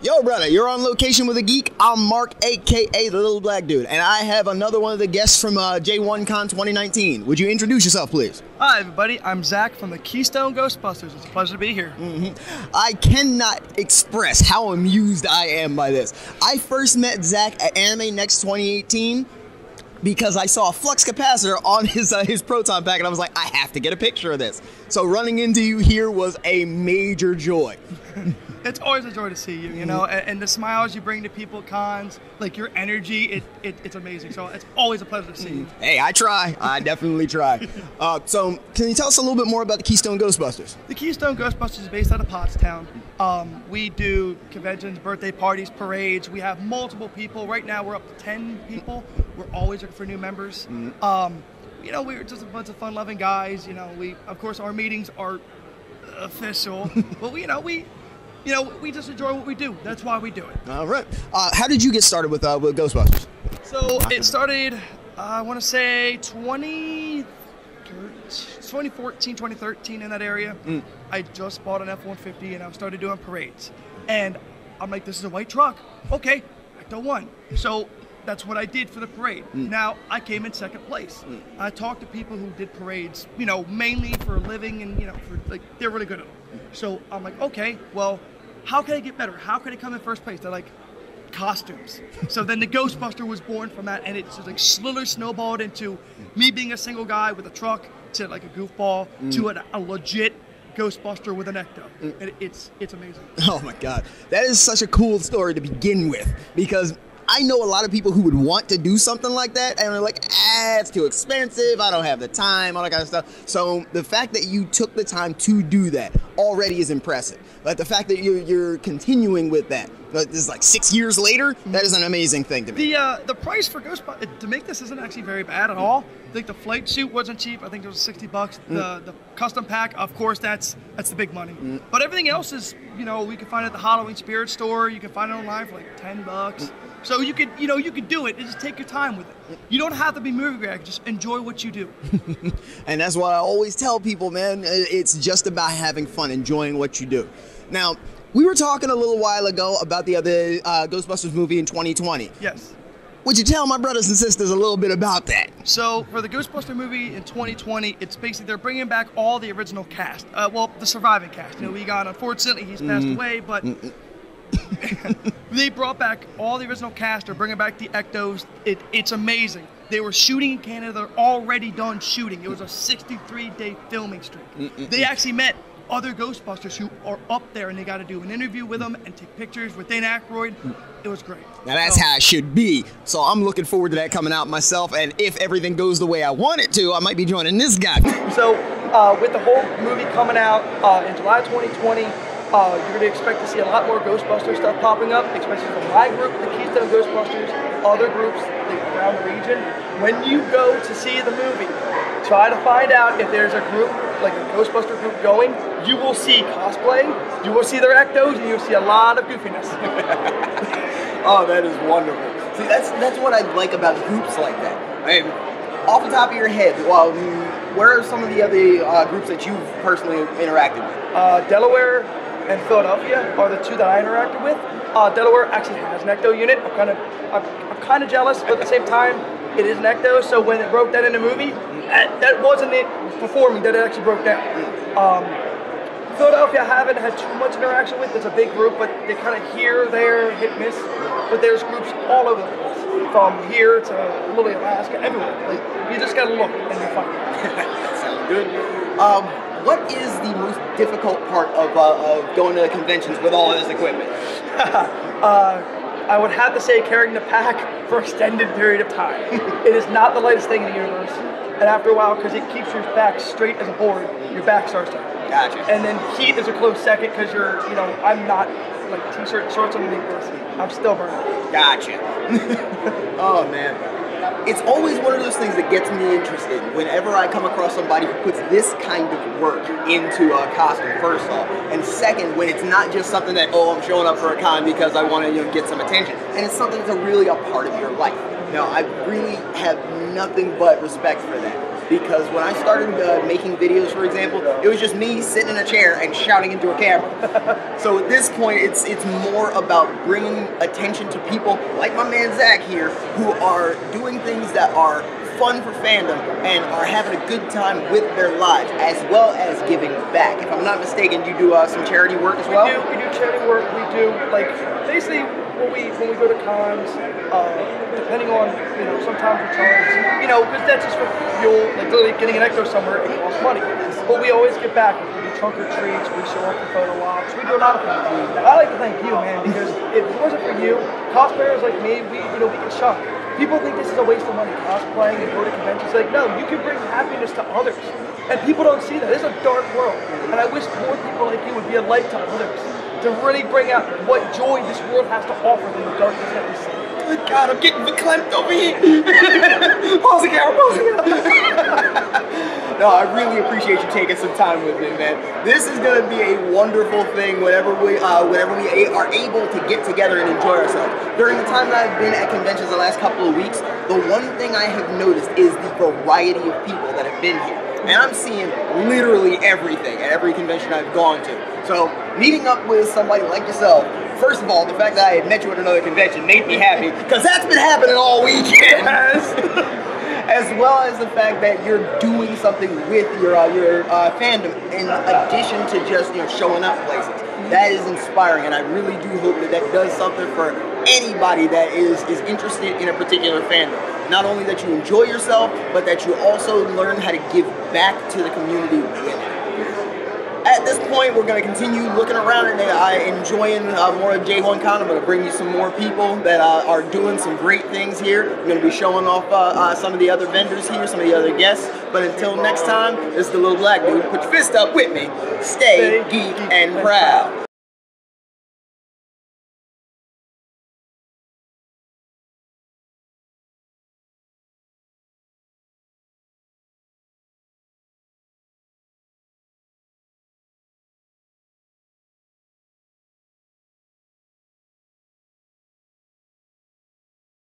Yo, brother, you're on location with a geek. I'm Mark, a.k.a. the Little Black Dude, and I have another one of the guests from J1Con 2019. Would you introduce yourself, please? Hi, everybody. I'm Zack from the Keystone Ghostbusters. It's a pleasure to be here. I cannot express how amused I am by this. I first met Zack at Anime Next 2018 because I saw a flux capacitor on his proton pack, and I was like, I have to get a picture of this. So running into you here was a major joy. It's always a joy to see you, you know, and the smiles you bring to people at cons, like your energy, it's amazing. So it's always a pleasure to see you. Hey, I try. I definitely try. So can you tell us a little bit more about the Keystone Ghostbusters? The Keystone Ghostbusters is based out of Pottstown. We do conventions, birthday parties, parades. We have multiple people. Right now we're up to 10 people. We're always looking for new members. You know, we're just a bunch of fun-loving guys. You know, of course our meetings are official, but we just enjoy what we do. That's why we do it. All right. How did you get started with Ghostbusters? So it started, I want to say 2014, 2013, in that area. I just bought an F-150 and I started doing parades. And I'm like, this is a white truck. Okay, Ecto 1. So that's what I did for the parade. Now, I came in second place. I talked to people who did parades, you know, mainly for a living and, you know, they're really good at them. So I'm like, okay, well, how can I get better? How can I come in first place? They're like, costumes. So then the Ghostbuster was born from that, and it's just like slowly snowballed into me being a single guy with a truck to like a goofball to a legit Ghostbuster with an Ecto. And it's amazing. Oh my God. That is such a cool story to begin with, because I know a lot of people who would want to do something like that, and they're like, it's too expensive, I don't have the time, all that kind of stuff. So the fact that you took the time to do that already is impressive. But the fact that you're continuing with that, this is like 6 years later, that is an amazing thing to me. The price for Ghostbusters, to make this isn't actually very bad at all. I think the flight suit wasn't cheap. I think it was $60. The custom pack, of course, that's the big money. But everything else is, you know, we can find it at the Halloween Spirit store. You can find it online for like $10. So you could do it and just take your time with it. You don't have to be movie grad, just enjoy what you do. And that's what I always tell people, man. It's just about having fun, enjoying what you do. Now, we were talking a little while ago about the other Ghostbusters movie in 2020. Yes. Would you tell my brothers and sisters a little bit about that? So, for the Ghostbuster movie in 2020, it's basically they're bringing back all the original cast. Well, the surviving cast. You know, we got, unfortunately, he's passed away, but they brought back all the original cast. They're bringing back the Ectos. It's amazing. They were shooting in Canada. They're already done shooting. It was a 63-day filming streak. They actually met other Ghostbusters who are up there, and they got to do an interview with them and take pictures with Dan Aykroyd. It was great. Now that's how it should be. So I'm looking forward to that coming out myself, and if everything goes the way I want it to, I might be joining this guy. So with the whole movie coming out in July 2020, you're going to expect to see a lot more Ghostbuster stuff popping up, especially from my group, the Keystone Ghostbusters, other groups around the region. When you go to see the movie, try to find out if there's a group, like a Ghostbuster group going. You will see cosplay, you will see their Ectos, and you'll see a lot of goofiness. Oh, that is wonderful. See, that's what I like about groups like that. I mean, off the top of your head, well, where are some of the other groups that you've personally interacted with? Delaware and Philadelphia are the two that I interacted with. Delaware actually has an Ecto unit. I'm kind of jealous, but at the same time, it is an Ecto. So when it broke down in the movie, that wasn't it performing that it actually broke down. Philadelphia I haven't had too much interaction with. It's a big group, but they kind of here, there, hit, miss. But there's groups all over the place, from here to literally Alaska, everywhere. Like, you just gotta look and you'll find it. That sounds good. What is the most difficult part of going to conventions with all of this equipment? I would have to say carrying the pack for an extended period of time. It is not the lightest thing in the universe. And after a while, because it keeps your back straight as a board, your back starts to hurt. Gotcha. And then heat is a close second because you're, you know, I'm not like t-shirt and shorts underneath this. I'm still burning. Gotcha. Oh, man. It's always one of those things that gets me interested whenever I come across somebody who puts this kind of work into a costume, first off. And second, when it's not just something that, oh, I'm showing up for a con because I want to, get some attention. And it's something that's really a part of your life. Now, I really have nothing but respect for that. because when I started making videos, for example, it was just me sitting in a chair and shouting into a camera. So at this point, it's more about bringing attention to people like my man Zack here, who are doing things that are fun for fandom and are having a good time with their lives, as well as giving back. If I'm not mistaken, you do some charity work as well? We do charity work. We do, like, basically when we go to cons, depending on, sometimes we charge, because that's just for fuel, like literally getting an Ecto somewhere, it costs money. But we always get back. We do trunk or treats, we show up for photo ops, we do a lot of things. I like to thank you, man, because if it wasn't for you, cosplayers like me, we get shocked. People think this is a waste of money, cosplaying and go to conventions. Like, no, you can bring happiness to others. And people don't see that. This is a dark world. And I wish more people like you would be a light to others, to really bring out what joy this world has to offer than the darkness that we see. Good God, I'm getting verklempt over here. Pause the camera, pause the camera. No, I really appreciate you taking some time with me, man. This is going to be a wonderful thing whenever we are able to get together and enjoy ourselves. During the time that I've been at conventions the last couple of weeks, the one thing I have noticed is the variety of people that have been here. And I'm seeing literally everything at every convention I've gone to. So meeting up with somebody like yourself, first of all, the fact that I had met you at another convention made me happy, because that's been happening all weekend. As well as the fact that you're doing something with your fandom in addition to just showing up places. That is inspiring, and I really do hope that that does something for anybody that is interested in a particular fandom. Not only that you enjoy yourself, but that you also learn how to give back to the community with it. At this point, we're going to continue looking around and enjoying more of J1 Con. I'm going to bring you some more people that are doing some great things here. I'm going to be showing off some of the other vendors here, some of the other guests. But until next time, this is the little black dude. Put your fist up with me. Stay geek and proud.